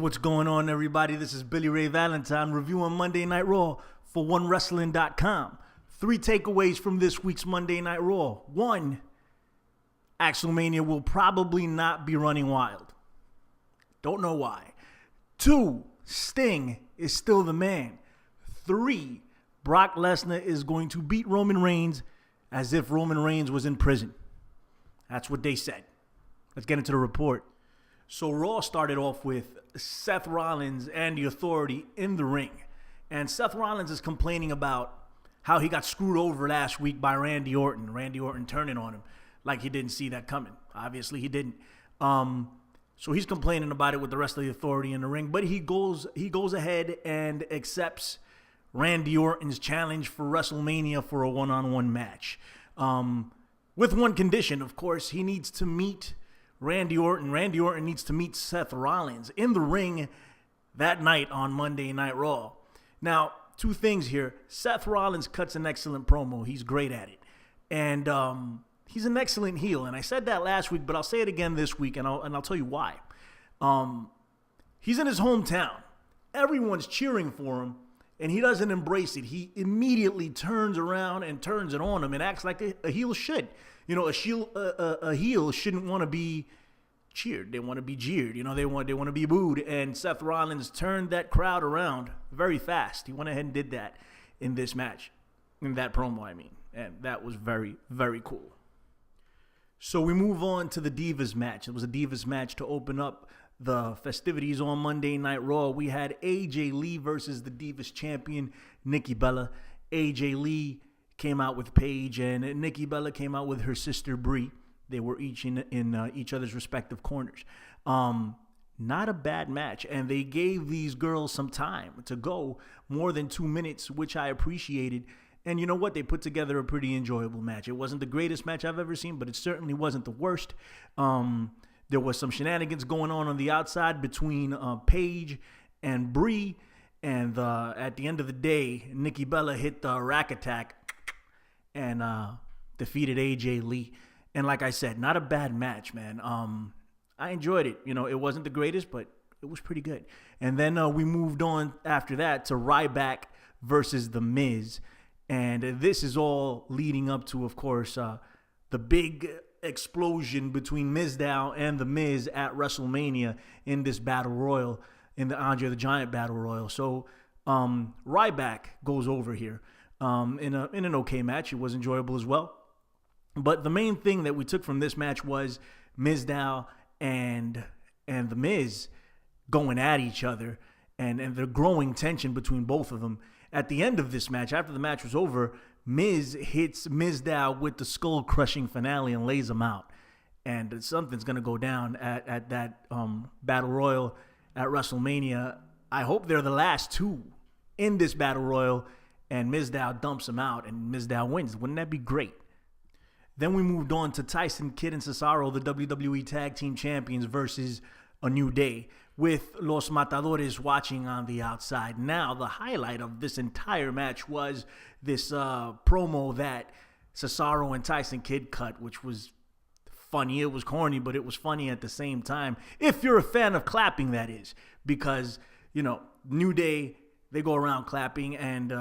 what's going on, everybody? This is Billy Ray Valentine reviewing Monday Night Raw for OneWrestling.com. 3 takeaways from this week's Monday Night Raw. 1, Wrestlemania will probably not be running wild. Don't know why. 2, Sting is still the man. 3, Brock Lesnar is going to beat Roman Reigns as if Roman Reigns was in prison. That's what they said. Let's get into the report. So Raw started off with Seth Rollins and the Authority in the ring. And Seth Rollins is complaining about how he got screwed over last week by Randy Orton. Randy Orton turning on him like he didn't see that coming. Obviously he didn't. So he's complaining about it with the rest of the Authority in the ring. But he goes ahead and accepts Randy Orton's challenge for WrestleMania for a one-on-one match. With one condition, of course, he needs to meet Randy Orton. Randy Orton needs to meet Seth Rollins in the ring that night on Monday Night Raw. Now, 2 things here. Seth Rollins cuts an excellent promo. He's great at it. And he's an excellent heel. And I said that last week, but I'll say it again this week, and I'll tell you why. He's in his hometown. Everyone's cheering for him, and he doesn't embrace it. He immediately turns around and turns it on him and acts like a heel should. You know, a heel shouldn't want to be cheered. They want to be jeered. You know, they want to be booed. And Seth Rollins turned that crowd around very fast. He went ahead and did that in this match, in that promo, I mean. And that was very, very cool. So we move on to the Divas match. It was a Divas match to open up the festivities on Monday Night Raw. We had AJ Lee versus the Divas champion, Nikki Bella. AJ Lee came out with Paige, and Nikki Bella came out with her sister Brie. They were each in each other's respective corners. Not a bad match, and they gave these girls some time to go, more than 2 minutes, which I appreciated. And you know what? They put together a pretty enjoyable match. It wasn't the greatest match I've ever seen, but it certainly wasn't the worst. There was some shenanigans going on the outside between Paige and Brie, and at the end of the day, Nikki Bella hit the rack attack and defeated AJ Lee. And like I said, not a bad match, man. I enjoyed it. You know, it wasn't the greatest, but it was pretty good. And then we moved on after that to Ryback versus The Miz. And this is all leading up to, of course, the big explosion between Mizdow and The Miz at WrestleMania in this Battle Royal, in the Andre the Giant Battle Royal. So Ryback goes over here in an okay match. It was enjoyable as well. But the main thing that we took from this match was Mizdow and The Miz going at each other, and the growing tension between both of them. At the end of this match, after the match was over, Miz hits Mizdow with the skull-crushing finale and lays him out. And something's going to go down at that Battle Royal at WrestleMania. I hope they're the last 2 in this Battle Royal, and Mizdow dumps him out, and Mizdow wins. Wouldn't that be great? Then we moved on to Tyson Kidd and Cesaro, the WWE Tag Team Champions, versus A New Day, with Los Matadores watching on the outside. Now, the highlight of this entire match was this promo that Cesaro and Tyson Kidd cut, which was funny. It was corny, but it was funny at the same time. If you're a fan of clapping, that is. Because, you know, New Day, they go around clapping, and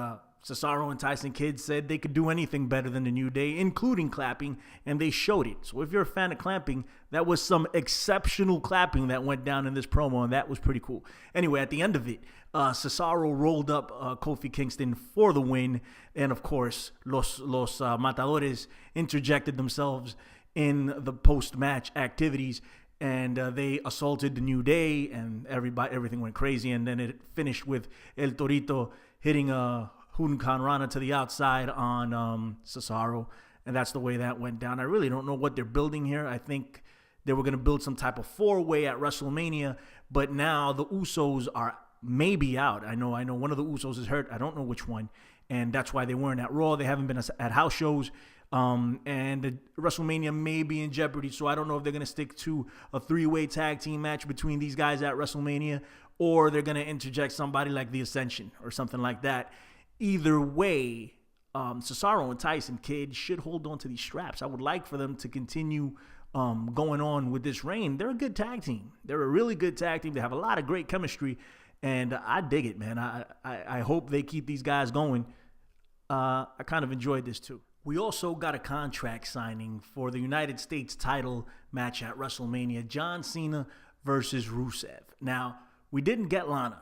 Cesaro and Tyson Kidd said they could do anything better than the New Day, including clapping, and they showed it. So if you're a fan of clapping, that was some exceptional clapping that went down in this promo, and that was pretty cool. Anyway, at the end of it, Cesaro rolled up Kofi Kingston for the win, and of course, Los Matadores interjected themselves in the post-match activities, and they assaulted the New Day, and everything went crazy, and then it finished with El Torito hitting a Hurricane Rana to the outside on Cesaro, and that's the way that went down. I really don't know what they're building here. I think they were going to build some type of 4-way at WrestleMania, but now the Usos are maybe out. I know one of the Usos is hurt. I don't know which one, and that's why they weren't at Raw. They haven't been at house shows, and the WrestleMania may be in jeopardy, so I don't know if they're going to stick to a 3-way tag team match between these guys at WrestleMania, or they're going to interject somebody like the Ascension or something like that. Either way, Cesaro and Tyson Kidd should hold on to these straps. I would like for them to continue going on with this reign. They're a good tag team. They're a really good tag team. They have a lot of great chemistry, and I dig it, man. I hope they keep these guys going. I kind of enjoyed this too. We also got a contract signing for the United States title match at WrestleMania, John Cena versus Rusev. Now, we didn't get Lana.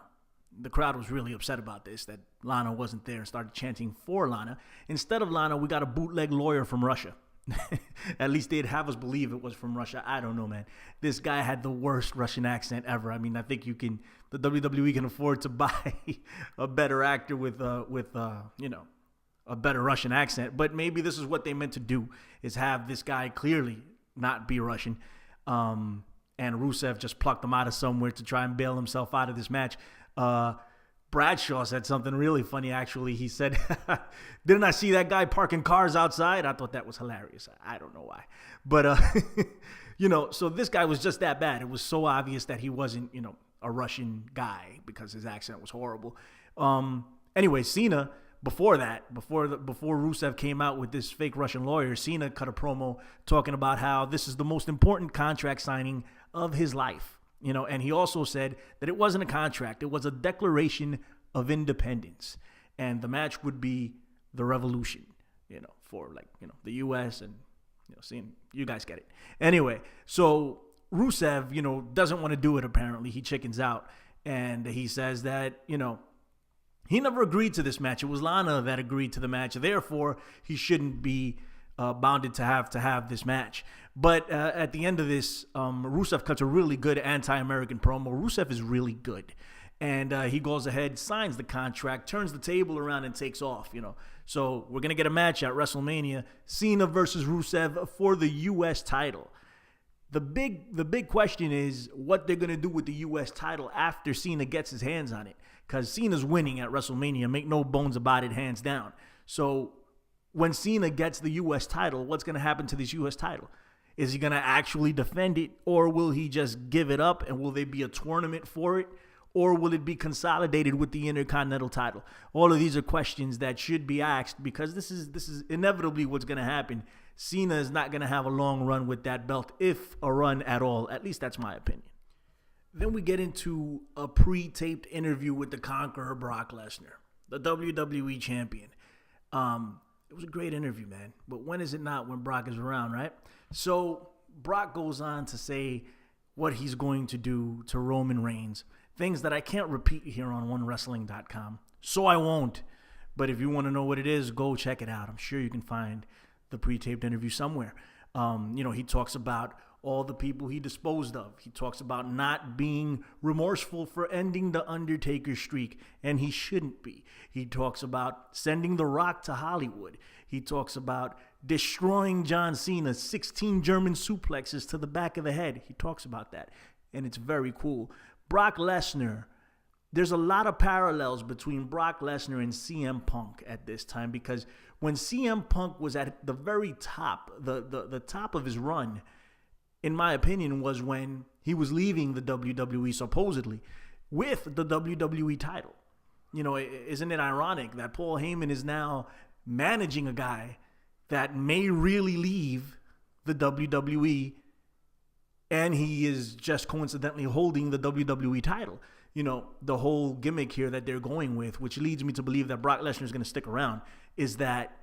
The crowd was really upset about this, that Lana wasn't there, and started chanting for Lana. Instead of Lana, we got a bootleg lawyer from Russia. At least they'd have us believe it was from Russia. I don't know, man. This guy had the worst Russian accent ever. I mean, I think the WWE can afford to buy a better actor with a better Russian accent. But maybe this is what they meant to do, is have this guy clearly not be Russian. And Rusev just plucked him out of somewhere to try and bail himself out of this match. Bradshaw said something really funny, actually. He said, didn't I see that guy parking cars outside? I thought that was hilarious. I don't know why. But, so this guy was just that bad. It was so obvious that he wasn't, a Russian guy because his accent was horrible. Anyway, Cena, before Rusev came out with this fake Russian lawyer, Cena cut a promo talking about how this is the most important contract signing of his life. And he also said that it wasn't a contract. It was a declaration of independence. And the match would be the revolution, for the U.S. and, seeing you guys get it. Anyway, so Rusev, doesn't want to do it apparently. He chickens out. And he says that, he never agreed to this match. It was Lana that agreed to the match. Therefore, he shouldn't be bounded to have this match. But at the end of this, Rusev cuts a really good anti-American promo. Rusev is really good. And he goes ahead, signs the contract, turns the table around, and takes off, So we're going to get a match at WrestleMania, Cena versus Rusev for the U.S. title. The big question is what they're going to do with the U.S. title after Cena gets his hands on it. Because Cena's winning at WrestleMania, make no bones about it, hands down. So when Cena gets the U.S. title, what's going to happen to this U.S. title? Is he going to actually defend it, or will he just give it up, and will there be a tournament for it, or will it be consolidated with the Intercontinental title? All of these are questions that should be asked, because this is inevitably what's going to happen. Cena is not going to have a long run with that belt, if a run at all. At least that's my opinion. Then we get into a pre-taped interview with the Conqueror, Brock Lesnar, the WWE champion. It was a great interview, man. But when is it not when Brock is around, right? So Brock goes on to say what he's going to do to Roman Reigns. Things that I can't repeat here on OneWrestling.com. So I won't. But if you want to know what it is, go check it out. I'm sure you can find the pre-taped interview somewhere. He talks about all the people he disposed of. He talks about not being remorseful for ending the Undertaker streak, and he shouldn't be. He talks about sending The Rock to Hollywood. He talks about destroying John Cena, 16 German suplexes to the back of the head. He talks about that, and it's very cool. Brock Lesnar, there's a lot of parallels between Brock Lesnar and CM Punk at this time, because when CM Punk was at the very top, the top of his run, in my opinion, was when he was leaving the WWE, supposedly, with the WWE title. Isn't it ironic that Paul Heyman is now managing a guy that may really leave the WWE, and he is just coincidentally holding the WWE title? The whole gimmick here that they're going with, which leads me to believe that Brock Lesnar is going to stick around, is that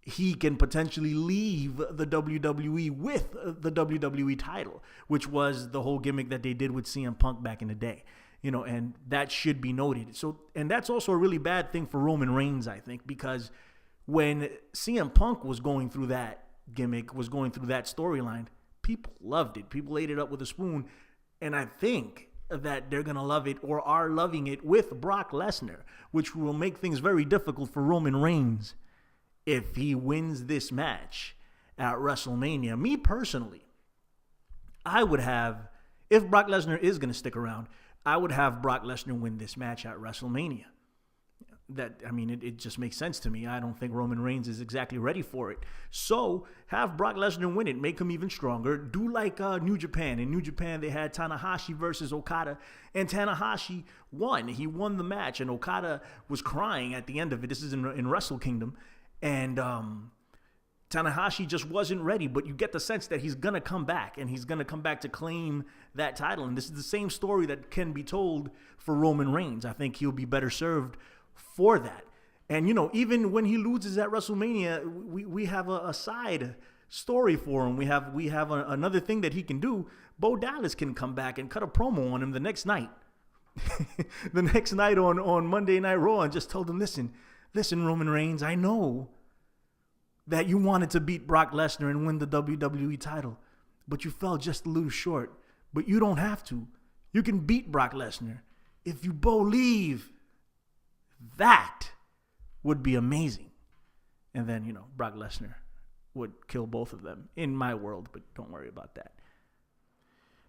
he can potentially leave the WWE with the WWE title, which was the whole gimmick that they did with CM Punk back in the day, and that should be noted. So, and that's also a really bad thing for Roman Reigns, I think, because when CM Punk was going through that gimmick, was going through that storyline, people loved it. People ate it up with a spoon, and I think that they're going to love it, or are loving it, with Brock Lesnar, which will make things very difficult for Roman Reigns if he wins this match at WrestleMania. Me personally, I would have, if Brock Lesnar is going to stick around, I would have Brock Lesnar win this match at WrestleMania. It just makes sense to me. I don't think Roman Reigns is exactly ready for it. So have Brock Lesnar win it. Make him even stronger. Do like New Japan. In New Japan, they had Tanahashi versus Okada, and Tanahashi won. He won the match, and Okada was crying at the end of it. This is in Wrestle Kingdom. And Tanahashi just wasn't ready, but you get the sense that he's going to come back, and he's going to come back to claim that title. And this is the same story that can be told for Roman Reigns. I think he'll be better served for that. And, you know, even when he loses at WrestleMania, we have a side story for him. We have another thing that he can do. Bo Dallas can come back and cut a promo on him the next night. The next night on Monday Night Raw, and just told him, listen, Roman Reigns, I know that you wanted to beat Brock Lesnar and win the WWE title, but you fell just a little short. But you don't have to. You can beat Brock Lesnar if you believe. That would be amazing. And then, you know, Brock Lesnar would kill both of them in my world, but don't worry about that.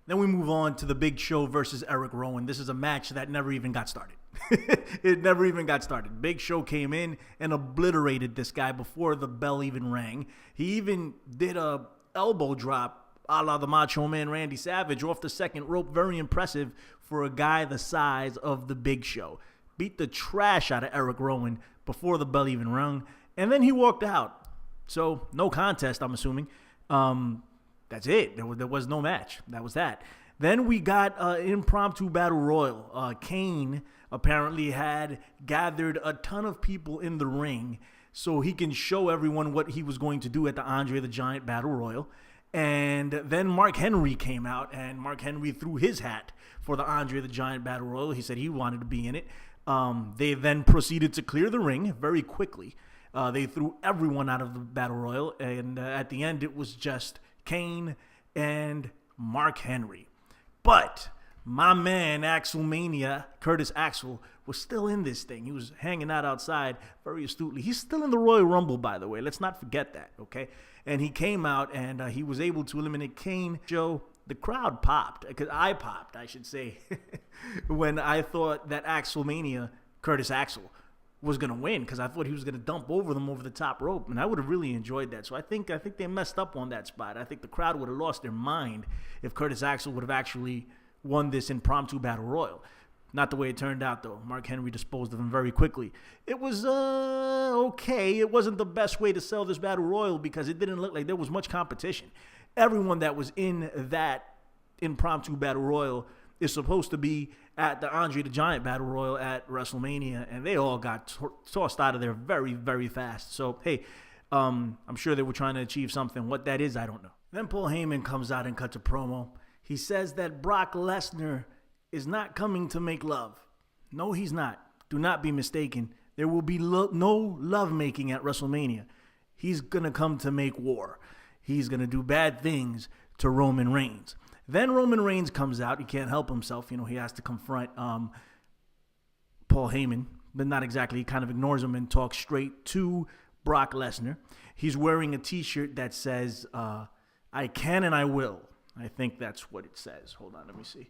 Then we move on to the Big Show versus Erick Rowan. This is a match that never even got started. It never even got started. Big Show came in and obliterated this guy before the bell even rang. He even did a elbow drop a la the Macho Man Randy Savage off the second rope. Very impressive for a guy the size of the Big Show. Beat the trash out of Erick Rowan before the bell even rung. And then he walked out. So no contest, I'm assuming. That's it. There was no match. That was that. Then we got an impromptu battle royal. Kane apparently had gathered a ton of people in the ring so he can show everyone what he was going to do at the Andre the Giant battle royal. And then Mark Henry came out, and Mark Henry threw his hat for the Andre the Giant battle royal. He said he wanted to be in it. They then proceeded to clear the ring very quickly. They threw everyone out of the battle royal, and at the end it was just Kane and Mark Henry. But my man, Axelmania, Curtis Axel, was still in this thing. He was hanging out outside very astutely. He's still in the Royal Rumble, by the way. Let's not forget that, okay? And he came out, and he was able to eliminate Kane. Joe, the crowd popped, because I popped, I should say, when I thought that Axelmania, Curtis Axel, was going to win, because I thought he was going to dump over them over the top rope, and I would have really enjoyed that. So I think they messed up on that spot. I think the crowd would have lost their mind if Curtis Axel would have actually won this impromptu battle royal. Not the way it turned out, though. Mark Henry disposed of him very quickly. It was okay. It wasn't the best way to sell this battle royal because it didn't look like there was much competition. Everyone that was in that impromptu battle royal is supposed to be at the Andre the Giant Battle Royal at WrestleMania, and they all got tossed out of there very, very fast. So, hey, I'm sure they were trying to achieve something. What that is, I don't know. Then Paul Heyman comes out and cuts a promo. He says that Brock Lesnar is not coming to make love. No, he's not. Do not be mistaken. There will be no lovemaking at WrestleMania. He's going to come to make war. He's going to do bad things to Roman Reigns. Then Roman Reigns comes out. He can't help himself. You know, he has to confront Paul Heyman, but not exactly. He kind of ignores him and talks straight to Brock Lesnar. He's wearing a T-shirt that says, I can and I will. I think that's what it says. Hold on, let me see.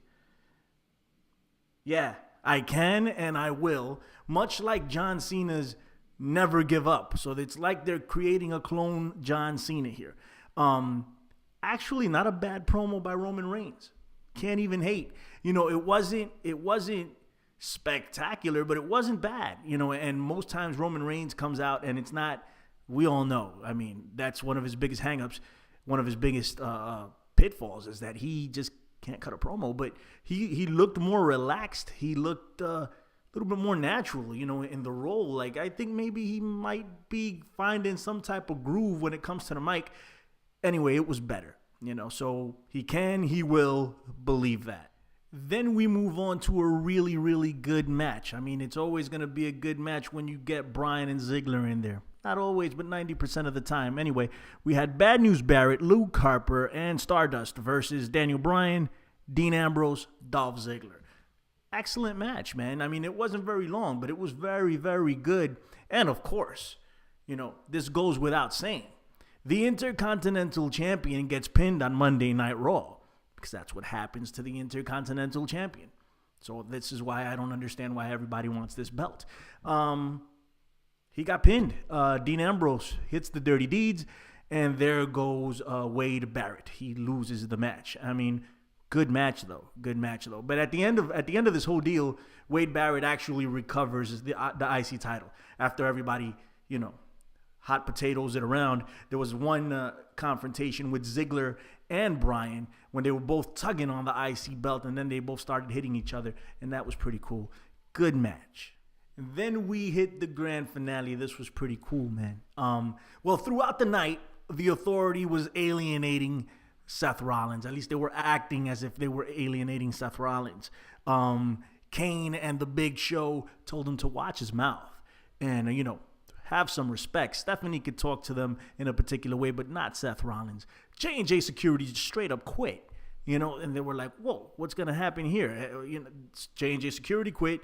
Yeah, I can and I will, much like John Cena's Never Give Up. So it's like they're creating a clone John Cena here. Actually, not a bad promo by Roman Reigns. Can't even hate. You know, it wasn't spectacular, but it wasn't bad. You know, and most times Roman Reigns comes out and it's not. We all know. I mean, that's one of his biggest hangups, one of his biggest pitfalls is that he just can't cut a promo. But he looked more relaxed. He looked a little bit more natural, you know, in the role. Like, I think maybe he might be finding some type of groove when it comes to the mic. Anyway, it was better, you know, so he will believe that. Then we move on to a really, really good match. I mean, it's always going to be a good match when you get Bryan and Zigler in there. Not always, but 90% of the time. Anyway, we had Bad News Barrett, Luke Harper, and Stardust versus Daniel Bryan, Dean Ambrose, Dolph Ziggler. Excellent match, man. I mean, it wasn't very long, but it was very, very good. And of course, you know, this goes without saying. The Intercontinental Champion gets pinned on Monday Night Raw because that's what happens to the Intercontinental Champion. So this is why I don't understand why everybody wants this belt. He got pinned. Dean Ambrose hits the dirty deeds, and there goes Wade Barrett. He loses the match. I mean, good match though. Good match though. But at the end of this whole deal, Wade Barrett actually recovers the IC title after everybody, you know, hot potatoes it around. There was one confrontation with Zigler and Bryan when they were both tugging on the IC belt, and then they both started hitting each other, and that was pretty cool. Good match. And then we hit the grand finale. This was pretty cool, man. Well, throughout the night, the Authority was alienating Seth Rollins. At least they were acting as if they were alienating Seth Rollins. Kane and the Big Show told him to watch his mouth and, have some respect. Stephanie could talk to them in a particular way, but not Seth Rollins. J&J Security just straight up quit, and they were like, whoa, what's going to happen here? J&J Security quit.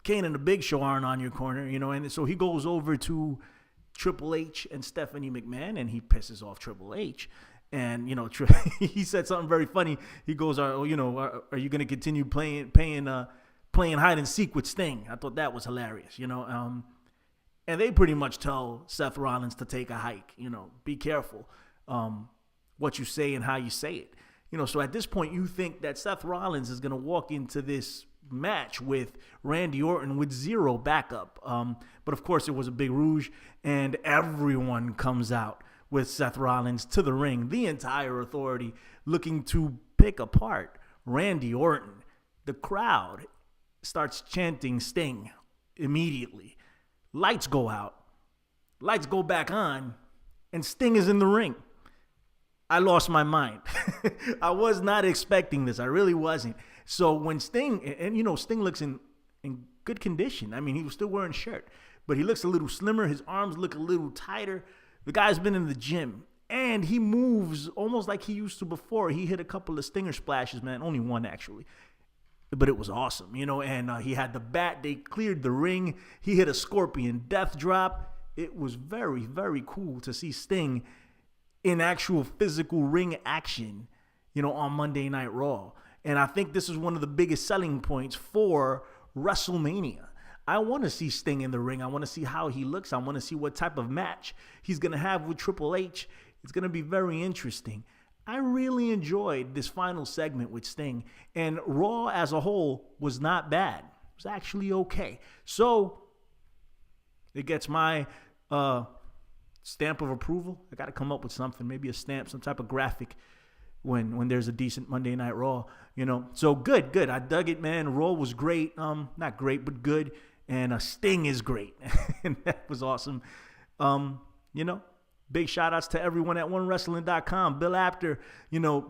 Kane and the Big Show aren't on your corner, and so he goes over to Triple H and Stephanie McMahon, and he pisses off Triple H. And, he said something very funny. He goes, are you going to continue playing hide and seek with Sting? I thought that was hilarious, and they pretty much tell Seth Rollins to take a hike, be careful what you say and how you say it. So at this point, you think that Seth Rollins is going to walk into this match with Randy Orton with zero backup. But of course, it was a big rouge, and everyone comes out with Seth Rollins to the ring, the entire Authority looking to pick apart Randy Orton. The crowd starts chanting Sting immediately. Lights go out, lights go back on, and Sting is in the ring. I lost my mind. I was not expecting this. I really wasn't. So when Sting, and Sting looks in good condition. I mean, he was still wearing a shirt, but he looks a little slimmer. His arms look a little tighter. The guy's been in the gym, and he moves almost like he used to before. He hit a couple of stinger splashes, man. Only one, actually. But it was awesome, and he had the bat. They cleared the ring. He hit a scorpion death drop. It was very, very cool to see Sting in actual physical ring action, on Monday Night Raw. And I think this is one of the biggest selling points for WrestleMania. I want to see Sting in the ring. I want to see how he looks. I want to see what type of match he's going to have with Triple H. It's going to be very interesting. I really enjoyed this final segment with Sting, and Raw as a whole was not bad. It was actually okay. So it gets my stamp of approval. I got to come up with something, maybe a stamp, some type of graphic when there's a decent Monday Night Raw, So good. I dug it, man. Raw was great. Not great, but good. And Sting is great. And that was awesome. Big shout outs to everyone at OneWrestling.com. Bill Apter,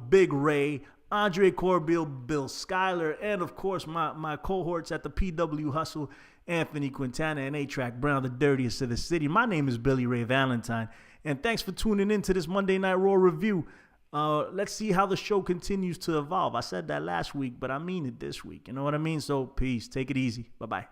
Big Ray, Andre Corbeil, Bill Schuyler, and of course my cohorts at the PW Hustle, Anthony Quintana and A-Track Brown, the dirtiest of the city. My name is Billy Ray Valentine, and thanks for tuning in to this Monday Night Raw review. Let's see how the show continues to evolve. I said that last week, but I mean it this week. You know what I mean? So peace. Take it easy. Bye-bye.